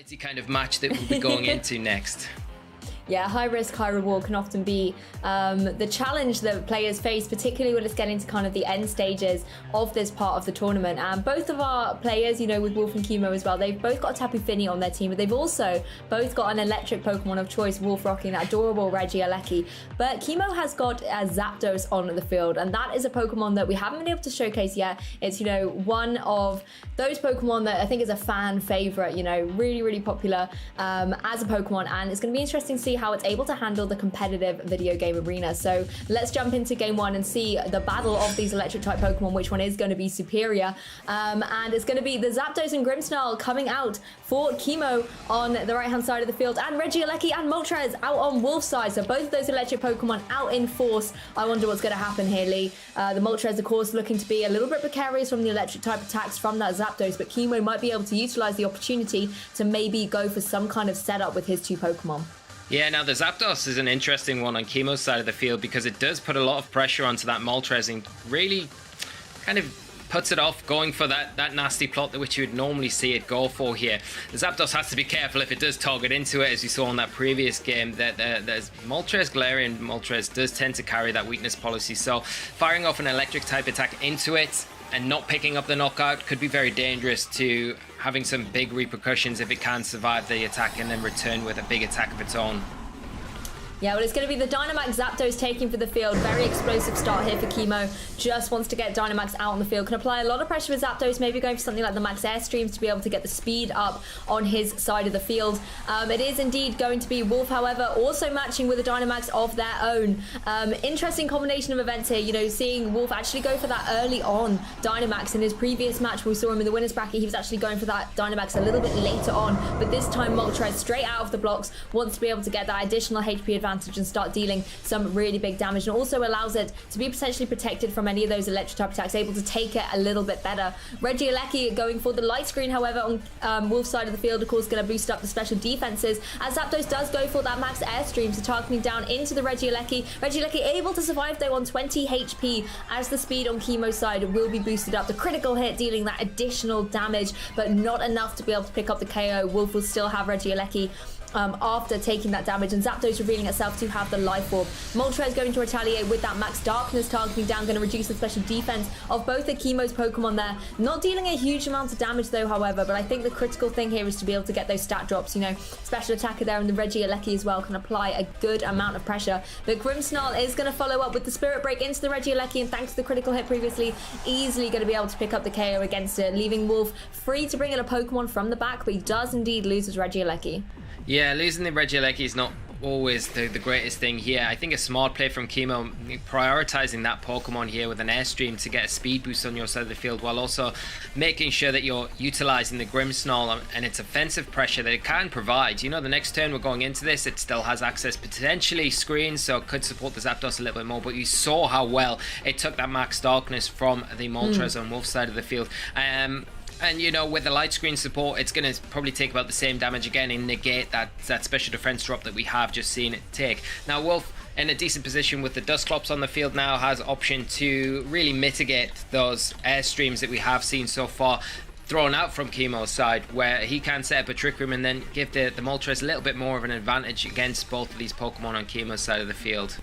It's the kind of match that we'll be going into next. Yeah, high risk, high reward can often be the challenge that players face, particularly when it's getting to kind of the end stages of this part of the tournament. And both of our players, you know, with Wolfe and Kimo as well, they've both got a Tapu Fini on their team, but they've also both got an electric Pokemon of choice, Wolfe rocking that adorable Regieleki. But Kimo has got a Zapdos on the field, and that is a Pokemon that we haven't been able to showcase yet. It's, you know, one of those Pokemon that I think is a fan favorite, you know, really, really popular as a Pokemon, and it's going to be interesting to see how it's able to handle the competitive video game arena. So let's jump into game one and see the battle of these electric type Pokemon, which one is going to be superior. And it's going to be the Zapdos and Grimmsnarl coming out for Kimo on the right hand side of the field, and Regieleki and Moltres out on Wolfe's side. So both of those electric Pokemon out in force. I wonder what's going to happen here, Lee. The Moltres, of course, looking to be a little bit precarious from the electric type attacks from that Zapdos, but Kimo might be able to utilize the opportunity to maybe go for some kind of setup with his two Pokemon. Yeah, now the Zapdos is an interesting one on Kimo's side of the field because it does put a lot of pressure onto that Moltres and really kind of puts it off going for that nasty plot that which you would normally see it go for here. The Zapdos has to be careful if it does target into it, as you saw in that previous game, that there's Moltres, Galarian Moltres does tend to carry that weakness policy, so firing off an electric type attack into it and not picking up the knockout could be very dangerous to having some big repercussions if it can survive the attack and then return with a big attack of its own. Yeah, well, it's going to be the Dynamax Zapdos taking for the field. Very explosive start here for Kimo. Just wants to get Dynamax out on the field. Can apply a lot of pressure with Zapdos, maybe going for something like the Max Airstreams to be able to get the speed up on his side of the field. It is indeed going to be Wolfe, however, also matching with a Dynamax of their own. Interesting combination of events here, you know, seeing Wolfe actually go for that early on Dynamax. In his previous match, we saw him in the winner's bracket, he was actually going for that Dynamax a little bit later on, but this time Moltres straight out of the blocks, wants to be able to get that additional HP advantage and start dealing some really big damage, and also allows it to be potentially protected from any of those electric type attacks, able to take it a little bit better. Regieleki going for the light screen, however, on Wolfe's side of the field, of course, going to boost up the special defenses, as Zapdos does go for that Max Airstream, so targeting down into the Regieleki. Regieleki able to survive though on 20 HP, as the speed on Kimo's side will be boosted up. The critical hit dealing that additional damage, but not enough to be able to pick up the KO. Wolfe will still have Regieleki after taking that damage, and Zapdos revealing itself to have the Life Orb. Moltres going to retaliate with that Max Darkness, targeting down, going to reduce the special defense of both of Kimo's Pokemon there. Not dealing a huge amount of damage though, however, but I think the critical thing here is to be able to get those stat drops, you know, special attacker there, and the Regieleki as well can apply a good amount of pressure. But Grimmsnarl is going to follow up with the Spirit Break into the Regieleki, and thanks to the critical hit previously, easily going to be able to pick up the KO against it, leaving Wolfe free to bring in a Pokemon from the back, but he does indeed lose his Regieleki. Yeah, losing the Regieleki is not always the greatest thing here. I think a smart play from Kimo, prioritizing that Pokemon here with an Airstream to get a speed boost on your side of the field, while also making sure that you're utilizing the Grimmsnarl and its offensive pressure that it can provide. You know, the next turn we're going into this, it still has access potentially screens, so it could support the Zapdos a little bit more, but you saw how well it took that Max Darkness from the Moltres on Wolfe's side of the field. And, you know, with the light screen support, it's going to probably take about the same damage again and negate that special defense drop that we have just seen it take. Now, Wolfe, in a decent position with the Dusclops on the field now, has option to really mitigate those Airstreams that we have seen so far thrown out from Kimo's side, where he can set up a Trick Room and then give the Moltres a little bit more of an advantage against both of these Pokemon on Kimo's side of the field.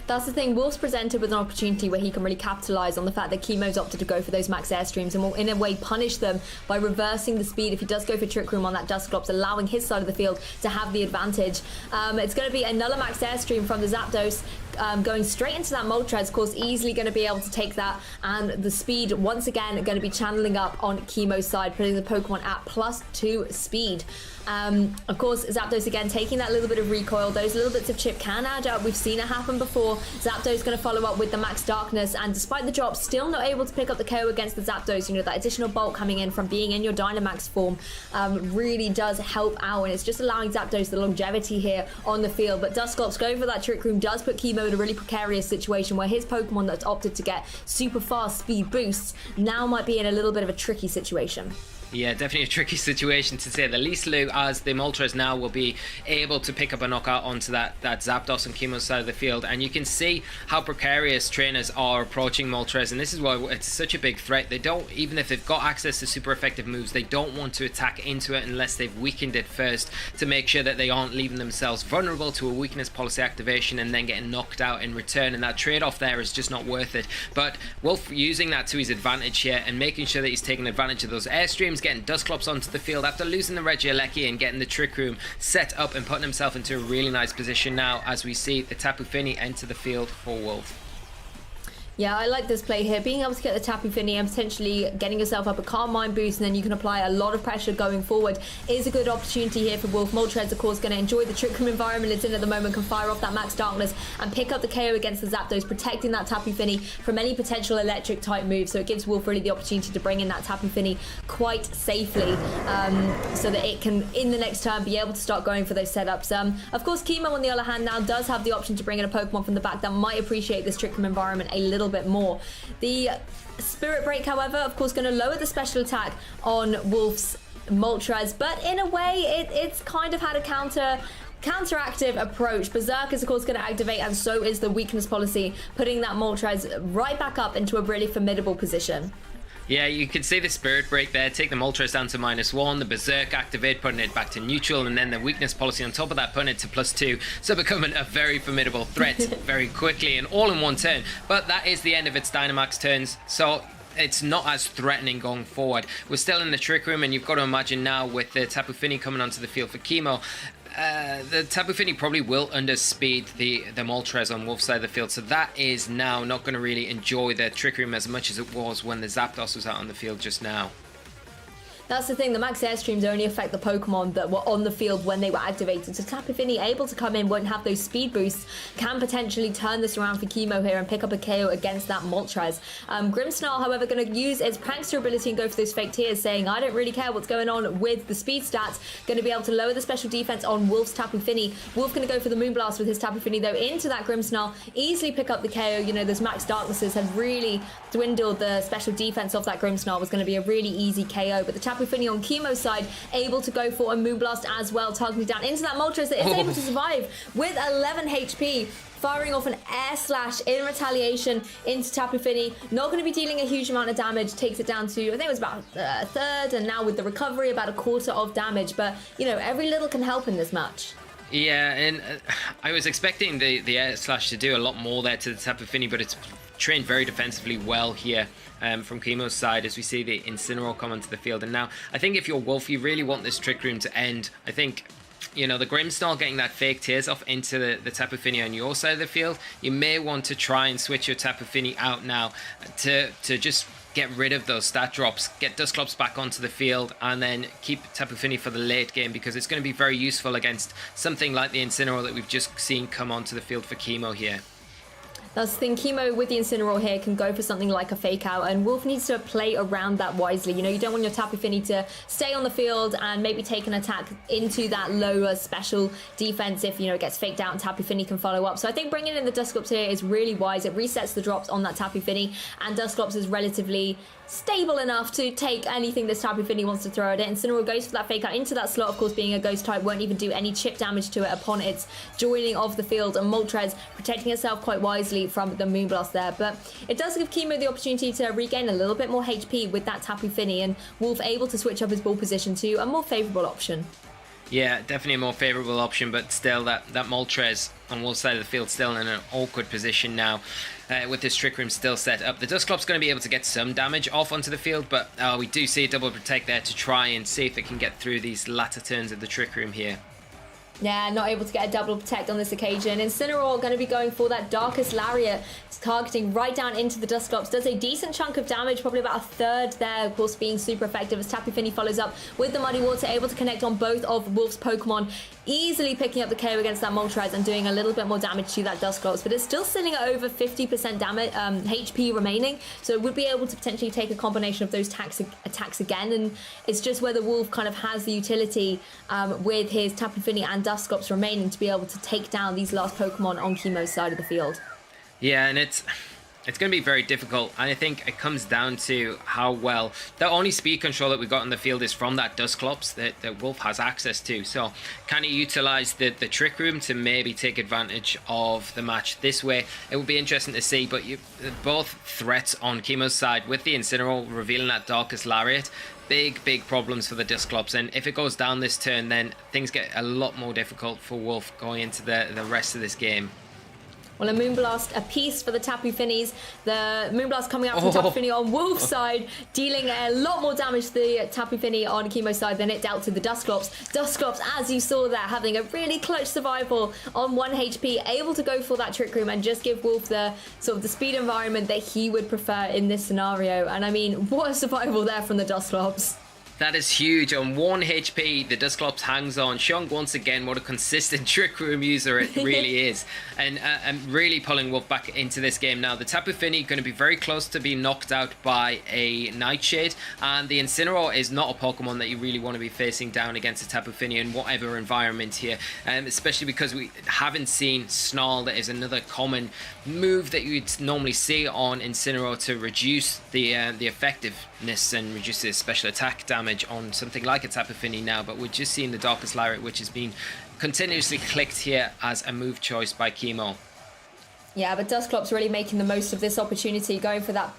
That's the thing, Wolfe's presented with an opportunity where he can really capitalise on the fact that Kimo's opted to go for those Max Airstreams and will in a way punish them by reversing the speed if he does go for Trick Room on that Dusclops, allowing his side of the field to have the advantage. It's going to be another Max Airstream from the Zapdos, going straight into that Moltres, of course, easily going to be able to take that, and the speed once again going to be channeling up on Kimo's side, putting the Pokemon at +2 speed. Of course, Zapdos again taking that little bit of recoil. Those little bits of chip can add up. We've seen it happen before. Zapdos going to follow up with the Max Darkness, and despite the drop, still not able to pick up the KO against the Zapdos. You know, that additional bulk coming in from being in your Dynamax form really does help out, and it's just allowing Zapdos the longevity here on the field. But Dusclops going for that Trick Room does put Kimo in a really precarious situation where his Pokemon that's opted to get super fast speed boosts now might be in a little bit of a tricky situation. Yeah, definitely a tricky situation to say the least, Lou, as the Moltres now will be able to pick up a knockout onto that Zapdos on Kimo's side of the field. And you can see how precarious trainers are approaching Moltres, and this is why it's such a big threat. They don't, even if they've got access to super effective moves, they don't want to attack into it unless they've weakened it first, to make sure that they aren't leaving themselves vulnerable to a weakness policy activation and then getting knocked out in return. And that trade-off there is just not worth it. But Wolfe using that to his advantage here and making sure that he's taking advantage of those airstreams, getting Dusclops onto the field after losing the Regieleki and getting the Trick Room set up and putting himself into a really nice position now as we see the Tapu Fini enter the field for Wolfe. Yeah, I like this play here. Being able to get the Tapu Fini and potentially getting yourself up a Calm Mind boost, and then you can apply a lot of pressure going forward, is a good opportunity here for Wolfe. Moltres, of course, going to enjoy the Trick Room environment it's in at the moment, can fire off that Max Darkness and pick up the KO against the Zapdos, protecting that Tapu Fini from any potential electric type move. So it gives Wolfe really the opportunity to bring in that Tapu Fini quite safely, so that it can, in the next turn, be able to start going for those setups. Of course, Kimo, on the other hand, now does have the option to bring in a Pokemon from the back that might appreciate this Trick Room environment a little bit more. The Spirit Break, however, of course, going to lower the special attack on Wolfe's Moltres, but in a way it's kind of had a counteractive approach. Berserk is of course going to activate, and so is the weakness policy, putting that Moltres right back up into a really formidable position. Yeah, you can see the Spirit Break there, take the Moltres down to -1, the Berserk activate, putting it back to neutral, and then the weakness policy on top of that, putting it to +2, so becoming a very formidable threat very quickly and all in one turn. But that is the end of its Dynamax turns, so it's not as threatening going forward. We're still in the Trick Room, and you've got to imagine now with the Tapu Fini coming onto the field for Kimo, the Tapu Fini probably will underspeed the Moltres on Wolfe's side of the field, so that is now not going to really enjoy the Trick Room as much as it was when the Zapdos was out on the field just now. That's the thing, the Max Airstreams only affect the Pokemon that were on the field when they were activated. So Tapu Fini, able to come in, won't have those speed boosts, can potentially turn this around for Kimo here and pick up a KO against that Moltres. Grimmsnarl, however, going to use its Prankster ability and go for those fake tears, saying, I don't really care what's going on with the speed stats. Going to be able to lower the special defense on Wolfe's Tapu Fini. Wolfe going to go for the Moonblast with his Tapu Fini, though, into that Grimmsnarl, easily pick up the KO. You know, those Max Darknesses had really dwindled the special defense of that Grimmsnarl. Was going to be a really easy KO, but the Tapu Fini on Kimo's side able to go for a Moonblast as well, targeting down into that Moltres that is able to survive with 11 HP, firing off an Air Slash in retaliation into Tapu Fini. Not going to be dealing a huge amount of damage, takes it down to, I think it was about a third, and now with the recovery about a quarter of damage. But, you know, every little can help in this match. Yeah, and I was expecting the Air Slash to do a lot more there to the Tapu Fini, but it's trained very defensively well here from Kimo's side as we see the Incineroar come onto the field. And now, I think if you're Wolfe, you really want this Trick Room to end. I think, you know, the Grimmsnarl getting that fake tears off into the Tapu Fini on your side of the field, you may want to try and switch your Tapu Fini out now to just get rid of those stat drops, get Dusclops back onto the field, and then keep Tapu Fini for the late game, because it's going to be very useful against something like the Incineroar that we've just seen come onto the field for Kimo here. That's the thing, Kimo with the Incineroar here can go for something like a fake out, and Wolfe needs to play around that wisely. You know, you don't want your Tapu Fini to stay on the field and maybe take an attack into that lower special defense if, you know, it gets faked out and Tapu Fini can follow up. So I think bringing in the Dusclops here is really wise. It resets the drops on that Tapu Fini, and Dusclops is relatively stable enough to take anything this Tapu Fini wants to throw at it. Incineroar goes for that fake out into that slot. Of course, being a ghost type, won't even do any chip damage to it upon its joining of the field, and Moltres protecting itself quite wisely from the Moonblast there. But it does give Kimo the opportunity to regain a little bit more HP with that Tapu Fini, and Wolfe able to switch up his ball position to a more favourable option. Yeah, definitely a more favourable option, but still that Moltres on Wolfe's side of the field still in an awkward position now. With this Trick Room still set up. The Dusclops going to be able to get some damage off onto the field, but we do see a double protect there to try and see if it can get through these latter turns of the Trick Room here. Yeah, not able to get a double protect on this occasion. Incineroar going to be going for that Darkest Lariat, targeting right down into the Dusclops. Does a decent chunk of damage, probably about a third there, of course being super effective as Tapu Fini follows up with the Muddy Water, able to connect on both of Wolfe's Pokemon, easily picking up the KO against that Moltres and doing a little bit more damage to that Dusclops. But it's still sitting at over 50% damage, HP remaining, so it would be able to potentially take a combination of those attacks again, and it's just whether Wolfe kind of has the utility with his Tapu Fini and Dusclops remaining to be able to take down these last Pokemon on Kimo's side of the field. Yeah, and it's It's going to be very difficult, and I think it comes down to how well the only speed control that we got in the field is from that Dusclops that Wolfe has access to. So can he utilize the Trick Room to maybe take advantage of the match this way? It will be interesting to see, but both threats on Kimo's side with the Incineroar revealing that Darkest Lariat, big problems for the Dusclops, and if it goes down this turn, then things get a lot more difficult for Wolfe going into the rest of this game. Well, a Moonblast apiece for the Tapu Finis. The Moonblast coming out from Tapu Fini on Wolfe's side, dealing a lot more damage to the Tapu Fini on Kimo's side than it dealt to the Dusclops. Dusclops, as you saw there, having a really clutch survival on 1 HP, able to go for that Trick Room and just give Wolfe the sort of the speed environment that he would prefer in this scenario. And I mean, what a survival there from the Dusclops. That is huge. On 1 HP, the Dusclops hangs on, showing once again what a consistent Trick Room user it really is. And really pulling Wolfe back into this game now. The Tapu Fini going to be very close to being knocked out by a Nightshade. And the Incineroar is not a Pokemon that you really want to be facing down against a Tapu Fini in whatever environment here. Especially because we haven't seen Snarl. That is another common move that you'd normally see on Incineroar to reduce the effectiveness and reduce the special attack damage on something like a Tapu Fini now, but we're just seeing the Darkest Lariat, which has been continuously clicked here as a move choice by Kimo. Yeah, but Dusclops really making the most of this opportunity, going for that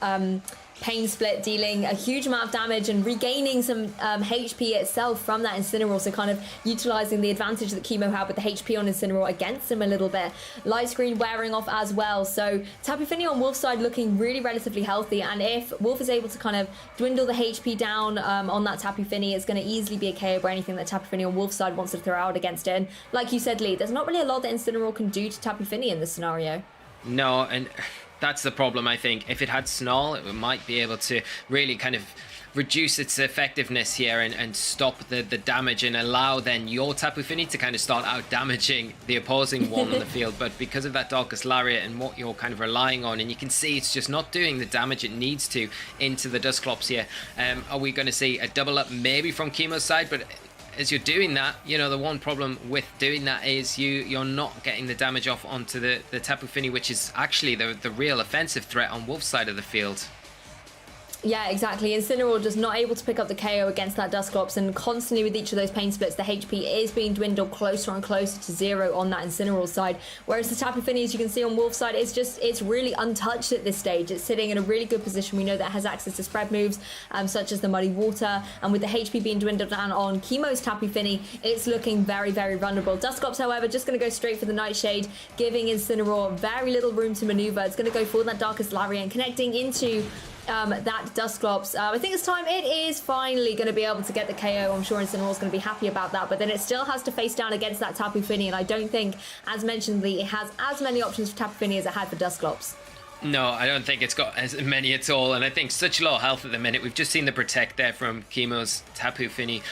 Pain Split, dealing a huge amount of damage and regaining some HP itself from that Incineroar, so kind of utilising the advantage that Kimo had with the HP on Incineroar against him a little bit. Light Screen wearing off as well, so Tapu Fini on Wolfe's side looking really relatively healthy, and if Wolfe is able to kind of dwindle the HP down on that Tapu Fini, it's going to easily be a KO or anything that Tapu Fini on Wolfe's side wants to throw out against it. And like you said, Lee, there's not really a lot that Incineroar can do to Tapu Fini in this scenario. No, and that's the problem, I think. If it had Snarl, it might be able to really kind of reduce its effectiveness here and stop the damage and allow then your Tapu Fini to kind of start out damaging the opposing one on the field. But because of that Darkest Lariat and what you're kind of relying on, and you can see it's just not doing the damage it needs to into the Dusclops here, are we going to see a double up maybe from Kimo's side? But as you're doing that, you know, the one problem with doing that is you're not getting the damage off onto the Tapu Fini, which is actually the real offensive threat on Wolfe's side of the field. Yeah, exactly. Incineroar just not able to pick up the KO against that Dusclops, and constantly with each of those Pain Splits, the HP is being dwindled closer and closer to 0 on that Incineroar side. Whereas the Tapu Fini, as you can see on Wolfe's side, it's really untouched at this stage. It's sitting in a really good position. We know that it has access to spread moves, such as the Muddy Water, and with the HP being dwindled down on Kimo's Tapu Fini, it's looking very vulnerable. Dusclops, however, just going to go straight for the Nightshade, giving Incineroar very little room to maneuver. It's going to go for that Darkest Lariat and connecting into that Dusclops. I think this time it is finally going to be able to get the KO. I'm sure Incineroar's going to be happy about that, but then it still has to face down against that Tapu Fini, and I don't think, as mentioned, Lee, it has as many options for Tapu Fini as it had for Dusclops. No, I don't think it's got as many at all, and I think such low health at the minute. We've just seen the Protect there from Kimo's Tapu Fini.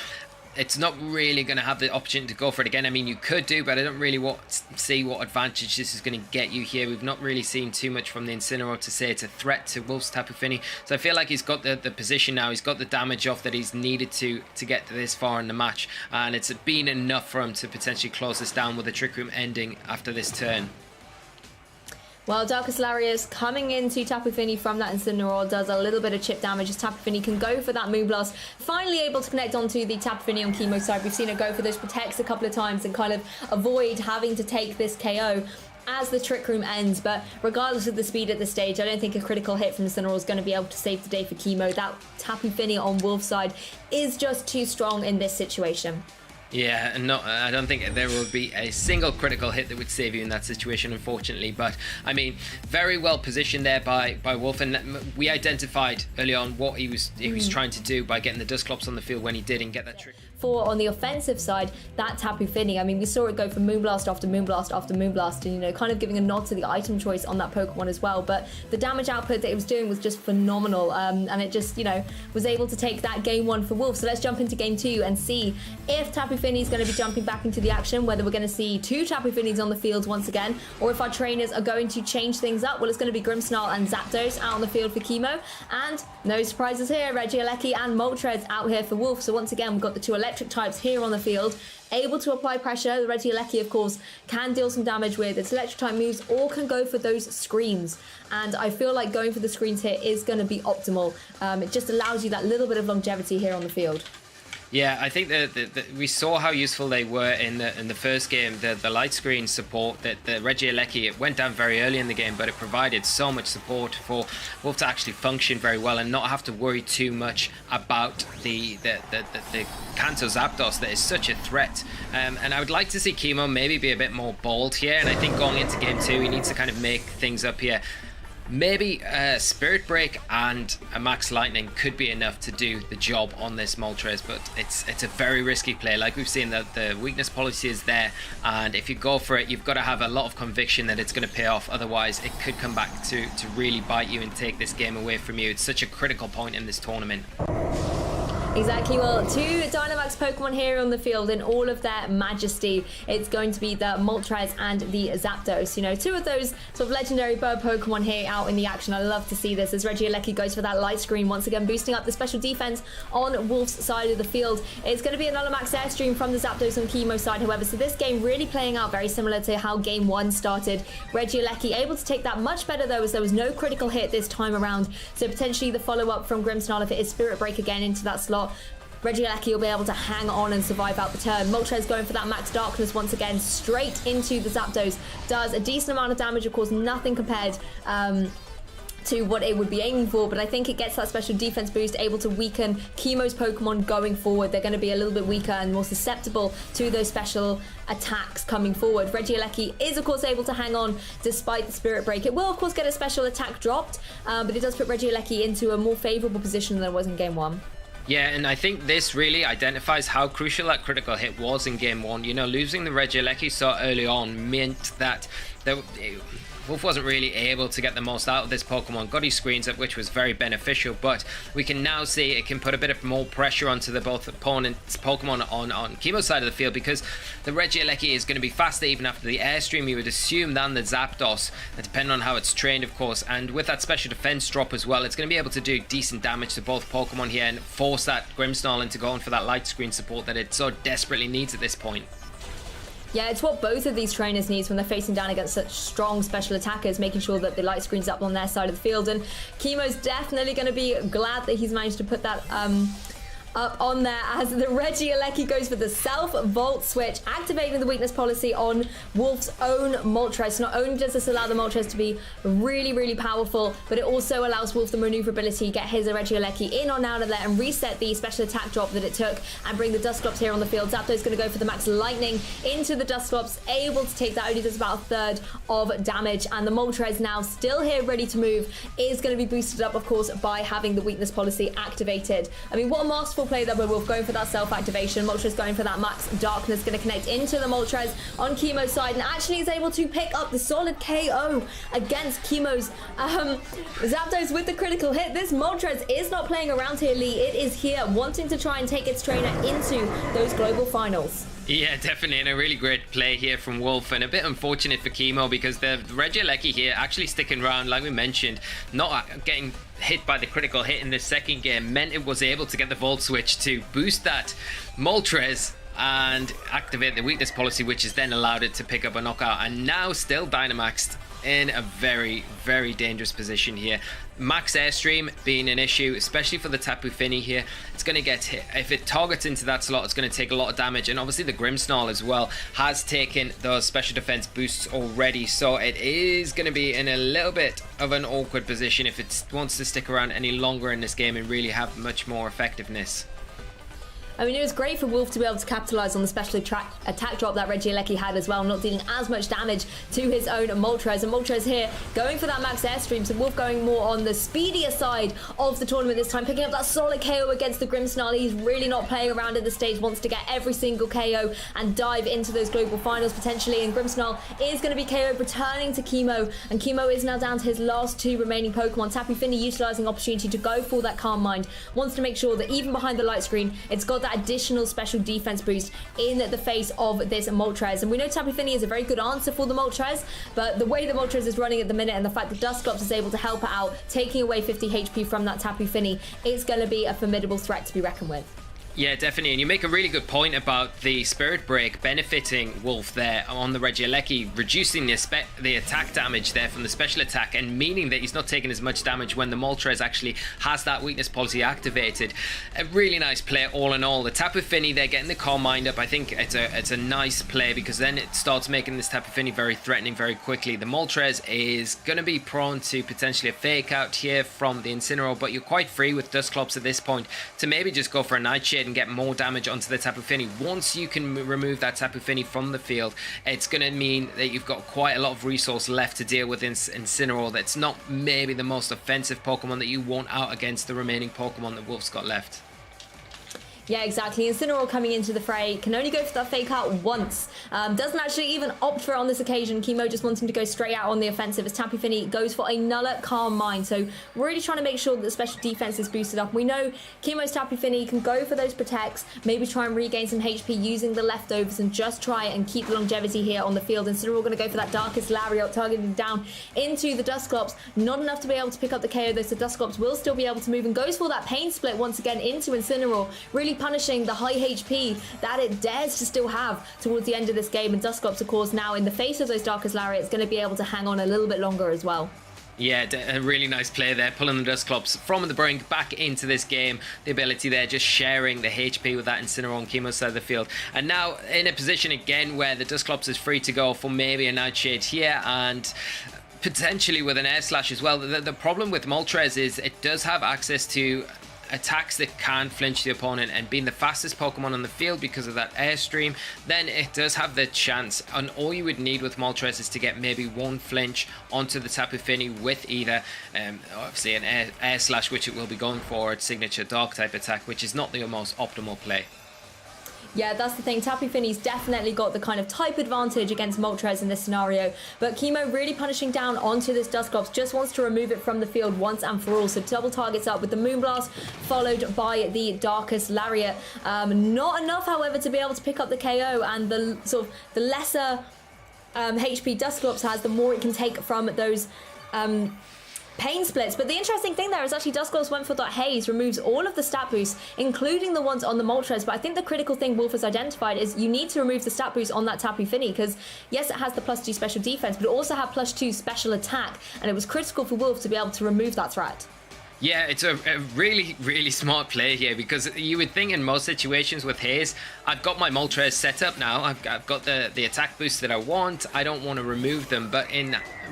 It's not really going to have the opportunity to go for it again. I mean, you could do, but I don't really see what advantage this is going to get you here. We've not really seen too much from the Incineroar to say it's a threat to Wolfe's Tapu Fini. So I feel like he's got the position now. He's got the damage off that he's needed to get this far in the match. And it's been enough for him to potentially close this down with the Trick Room ending after this turn. Well, Darkest Lariat coming into Tapu Fini from that Incineroar does a little bit of chip damage as Tapu Fini can go for that Moonblast. Finally able to connect onto the Tapu Fini on Kimo's side. We've seen it go for those Protects a couple of times and kind of avoid having to take this KO as the Trick Room ends. But regardless of the speed at this stage, I don't think a critical hit from Incineroar is going to be able to save the day for Kimo. That Tapu Fini on Wolfe's side is just too strong in this situation. Yeah, and I don't think there will be a single critical hit that would save you in that situation, unfortunately. But, I mean, very well positioned there by Wolfe, and we identified early on what he was trying to do by getting the Dusclops on the field when he did and get that trick. For on the offensive side, that Tapu Fini, I mean, we saw it go from Moonblast after Moonblast after Moonblast, and, you know, kind of giving a nod to the item choice on that Pokemon as well. But the damage output that it was doing was just phenomenal, and it just, you know, was able to take that game 1 for Wolfe. So let's jump into game 2 and see if Tapu Fini is going to be jumping back into the action, whether we're going to see 2 Tapu Finis on the field once again, or if our trainers are going to change things up. Well, it's going to be Grimmsnarl and Zapdos out on the field for Kimo, and no surprises here, Regieleki and Moltres out here for Wolfe. So once again, we've got the 2 electric electric types here on the field, able to apply pressure. The Regieleki, of course, can deal some damage with its electric type moves or can go for those screens. And I feel like going for the screens here is going to be optimal. It just allows you that little bit of longevity here on the field. Yeah, I think that we saw how useful they were in the first game. The light screen support, that the Regieleki, it went down very early in the game, but it provided so much support for Wolf to actually function very well and not have to worry too much about the Kanto Zapdos that is such a threat. And I would like to see Kimo maybe be a bit more bold here, and I think going into game 2 he needs to kind of make things up here. Maybe Spirit Break and a Max Lightning could be enough to do the job on this Moltres, but it's a very risky play. Like we've seen, that the weakness policy is there, and if you go for it, you've got to have a lot of conviction that it's going to pay off. Otherwise, it could come back to really bite you and take this game away from you. It's such a critical point in this tournament. Exactly. Well, 2 Dynamax Pokemon here on the field in all of their majesty. It's going to be the Moltres and the Zapdos. You know, 2 of those sort of legendary bird Pokemon here out in the action. I love to see this as Regieleki goes for that light screen, once again boosting up the special defense on Wolf's side of the field. It's going to be another Max Airstream from the Zapdos on Kimo's side, however. So this game really playing out very similar to how game 1 started. Regieleki able to take that much better though, as there was no critical hit this time around. So potentially the follow-up from Grimmsnarl, if it is Spirit Break again into that slot, Regieleki will be able to hang on and survive out the turn. Moltres going for that Max Darkness once again, straight into the Zapdos. Does a decent amount of damage, of course, nothing compared to what it would be aiming for, but I think it gets that special defense boost, able to weaken Kimo's Pokemon going forward. They're going to be a little bit weaker and more susceptible to those special attacks coming forward. Regieleki is, of course, able to hang on despite the Spirit Break. It will, of course, get a special attack dropped, but it does put Regieleki into a more favourable position than it was in game 1. Yeah, and I think this really identifies how crucial that critical hit was in game 1. You know, losing the Regieleki so early on meant that Wolf wasn't really able to get the most out of this Pokemon. Got his screens up, which was very beneficial, but we can now see it can put a bit of more pressure onto the both opponents' Pokemon on Kimo's side of the field, because the Regieleki is going to be faster even after the Airstream, you would assume, than the Zapdos, depending on how it's trained, of course. And with that special defense drop as well, it's going to be able to do decent damage to both Pokemon here and force that Grimmsnarl into going for that light screen support that it so desperately needs at this point. Yeah, it's what both of these trainers need when they're facing down against such strong special attackers, making sure that the light screen's up on their side of the field. And Kimo's definitely going to be glad that he's managed to put that up on there, as the Regieleki goes for the self-vault switch, activating the weakness policy on Wolf's own Moltres. Not only does this allow the Moltres to be really, really powerful, but it also allows Wolf the maneuverability, get his Regieleki in or out of there and reset the special attack drop that it took and bring the Dusclops here on the field. Zapdos going to go for the Max Lightning into the Dusclops, able to take that, only does about a third of damage, and the Moltres now still here ready to move, is going to be boosted up, of course, by having the weakness policy activated. I mean, what a masterful play there by Wolf, going for that self-activation. Moltres going for that Max Darkness, going to connect into the Moltres on Kimo's side, and actually is able to pick up the solid KO against Kimo's Zapdos with the critical hit. This Moltres is not playing around here, Lee. It is here wanting to try and take its trainer into those global finals. Yeah, definitely, and a really great play here from Wolf, and a bit unfortunate for Kimo because the Regieleki here actually sticking around, like we mentioned, not getting hit by the critical hit in the second game meant it was able to get the Volt Switch to boost that Moltres and activate the weakness policy, which has then allowed it to pick up a knockout, and now still Dynamaxed in a very, very dangerous position here. Max Airstream being an issue, especially for the Tapu Fini here. It's going to get hit. If it targets into that slot, it's going to take a lot of damage, and obviously the Grimmsnarl as well has taken those special defense boosts already, so it is going to be in a little bit of an awkward position if it wants to stick around any longer in this game and really have much more effectiveness. I mean, it was great for Wolf to be able to capitalise on the special attack drop that Regieleki had as well, not dealing as much damage to his own Moltres. And Moltres here going for that Max Airstream, so Wolf going more on the speedier side of the tournament this time, picking up that solid KO against the Grimmsnarl. He's really not playing around at the stage, wants to get every single KO and dive into those global finals potentially. And Grimmsnarl is going to be KO'd, returning to Kimo, and Kimo is now down to his last 2 remaining Pokemon. Tapu Fini utilising opportunity to go for that Calm Mind, wants to make sure that even behind the light screen, it's got that additional special defense boost in the face of this Moltres. And we know Tapu Fini is a very good answer for the Moltres, but the way the Moltres is running at the minute and the fact that Dusclops is able to help it out, taking away 50 HP from that Tapu Fini, it's going to be a formidable threat to be reckoned with. Yeah, definitely. And you make a really good point about the Spirit Break benefiting Wolfe there on the Regieleki, reducing the attack damage there from the special attack, and meaning that he's not taking as much damage when the Moltres actually has that weakness policy activated. A really nice play all in all. The Tapu Fini, they're getting the Calm Mind up. I think it's a nice play, because then it starts making this Tapu Fini very threatening very quickly. The Moltres is going to be prone to potentially a fake out here from the Incineroar, but you're quite free with Dusclops at this point to maybe just go for a Nightshade and get more damage onto the Tapu Fini. Once you can remove that Tapu Fini from the field, it's going to mean that you've got quite a lot of resource left to deal with Incineroar. That's not maybe the most offensive Pokemon that you want out against the remaining Pokemon that Wolfe's got left. Yeah, exactly. Incineroar coming into the fray can only go for that fake out once. Doesn't actually even opt for it on this occasion. Kimo just wanting to go straight out on the offensive as Tapu Fini goes for another Calm Mind. So really trying to make sure that the special defense is boosted up. We know Kimo's Tapu Fini can go for those protects, maybe try and regain some HP using the leftovers and just try and keep the longevity here on the field. Incineroar going to go for that Darkest Lariat, targeting down into the Dusclops. Not enough to be able to pick up the KO though, so Dusclops will still be able to move and goes for that Pain Split once again into Incineroar. Really punishing the high HP that it dares to still have towards the end of this game. And Dusclops, of course, now in the face of those Darkest Lariats, going to be able to hang on a little bit longer as well. Yeah, a really nice play there, pulling the Dusclops from the brink back into this game. The ability there, just sharing the HP with that Incineroar on Kimo's side of the field. And now in a position again where the Dusclops is free to go for maybe a Nightshade here, and potentially with an Air Slash as well. The problem with Moltres is it does have access to attacks that can flinch the opponent, and being the fastest Pokemon on the field because of that Airstream, then it does have the chance. And all you would need with Moltres is to get maybe one flinch onto the Tapu Fini with either obviously an air Slash, which it will be going for, its signature Dark type attack, which is not the most optimal play. Yeah, that's the thing. Tapu Fini's definitely got the kind of type advantage against Moltres in this scenario. But Kimo really punishing down onto this Dusclops, just wants to remove it from the field once and for all. So double targets up with the Moonblast, followed by the Darkest Lariat. Not enough, however, to be able to pick up the KO, and the sort of the lesser HP Dusclops has, the more it can take from those Pain Splits. But the interesting thing there is actually Dusclops went for that Haze, removes all of the stat boosts, including the ones on the Moltres. But I think the critical thing Wolfe has identified is you need to remove the stat boost on that Tapu Fini, because yes, it has the +2 special defense, but it also had +2 special attack, and it was critical for Wolfe to be able to remove that threat. Yeah, it's a really, really smart play here, because you would think in most situations with Haze, I've got my Moltres set up now, I've got the attack boost that I want, I don't want to remove them. But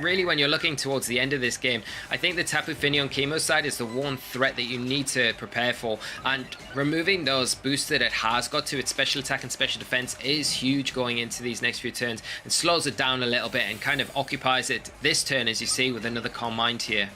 really when you're looking towards the end of this game, I think the Tapu Fini on Kimo's side is the one threat that you need to prepare for, and removing those boosts that it has got to its special attack and special defense is huge going into these next few turns, and slows it down a little bit and kind of occupies it this turn, as you see, with another Calm Mind here.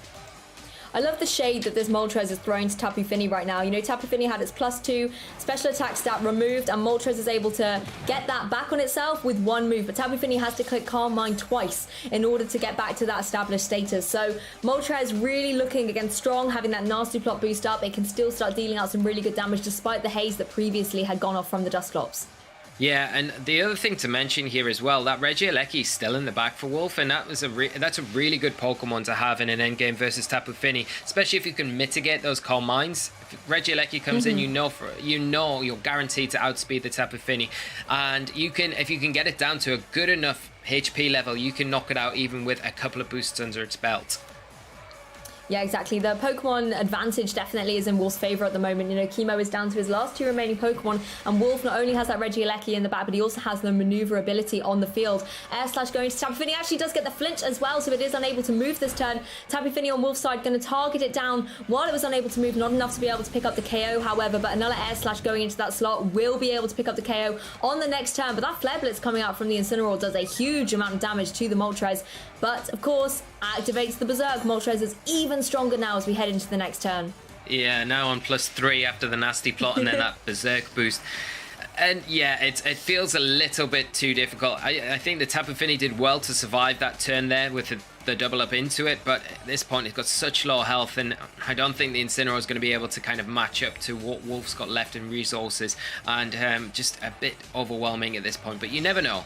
I love the shade that this Moltres is throwing to Tapu Fini right now. You know, Tapu Fini had its +2 special attack stat removed, and Moltres is able to get that back on itself with one move. But Tapu Fini has to click Calm Mind twice in order to get back to that established status. So Moltres really looking again strong, having that nasty plot boost up. It can still start dealing out some really good damage despite the Haze that previously had gone off from the Dusclops. Yeah, and the other thing to mention here as well, that Regieleki is still in the back for Wolfe, and that's a really good Pokemon to have in an endgame versus Tapu Fini, especially if you can mitigate those Calm Minds. If Regieleki comes in, you know you're guaranteed to outspeed the Tapu Fini, and if you can get it down to a good enough HP level, you can knock it out even with a couple of boosts under its belt. Yeah, exactly. The Pokemon advantage definitely is in Wolfe's favour at the moment. You know, Kimo is down to his last 2 remaining Pokemon, and Wolfe not only has that Regieleki in the back, but he also has the maneuverability on the field. Air Slash going to Tapu Fini, actually does get the flinch as well, so it is unable to move this turn. Tapu Fini on Wolfe's side going to target it down while it was unable to move, not enough to be able to pick up the KO, however, but another Air Slash going into that slot will be able to pick up the KO on the next turn. But that Flare Blitz coming out from the Incineroar does a huge amount of damage to the Moltres, but of course activates the Berserk. Moltres is even stronger now as we head into the next turn. Yeah, now on +3 after the nasty plot and then that Berserk boost. And yeah, it feels a little bit too difficult. I think the Tapu Fini did well to survive that turn there with the double up into it, but at this point it's got such low health, and I don't think the Incineroar is going to be able to kind of match up to what Wolfe's got left in resources, and just a bit overwhelming at this point, but you never know.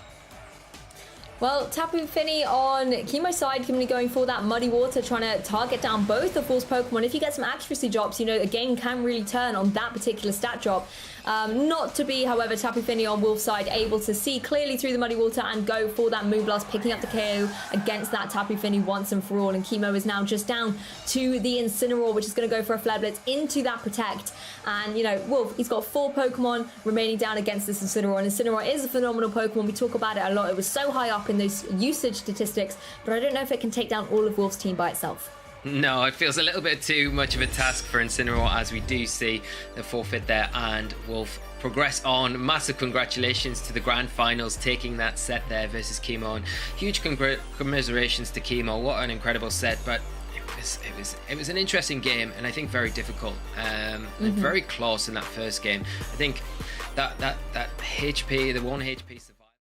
Well, Tapu Fini on Kimo's side can be going for that Muddy Water, trying to target down both of Wolfe's Pokemon. If you get some accuracy drops, you know, the game can really turn on that particular stat drop. Not to be, however, Tapu Fini on Wolf's side able to see clearly through the muddy water and go for that Moonblast, picking up the KO against that Tapu Fini once and for all. And Kimo is now just down to the Incineroar, which is going to go for a Flare Blitz into that Protect. And, you know, Wolf, he's got 4 Pokemon remaining down against this Incineroar. And Incineroar is a phenomenal Pokemon. We talk about it a lot. It was so high up in those usage statistics, but I don't know if it can take down all of Wolf's team by itself. No, it feels a little bit too much of a task for Incineroar, as we do see the forfeit there, and Wolf progress on. Massive congratulations to the grand finals, taking that set there versus Kimo, and huge commiserations to Kimo. What an incredible set, but it was an interesting game, and I think very difficult, very close in that first game. I think that HP, the 1 HP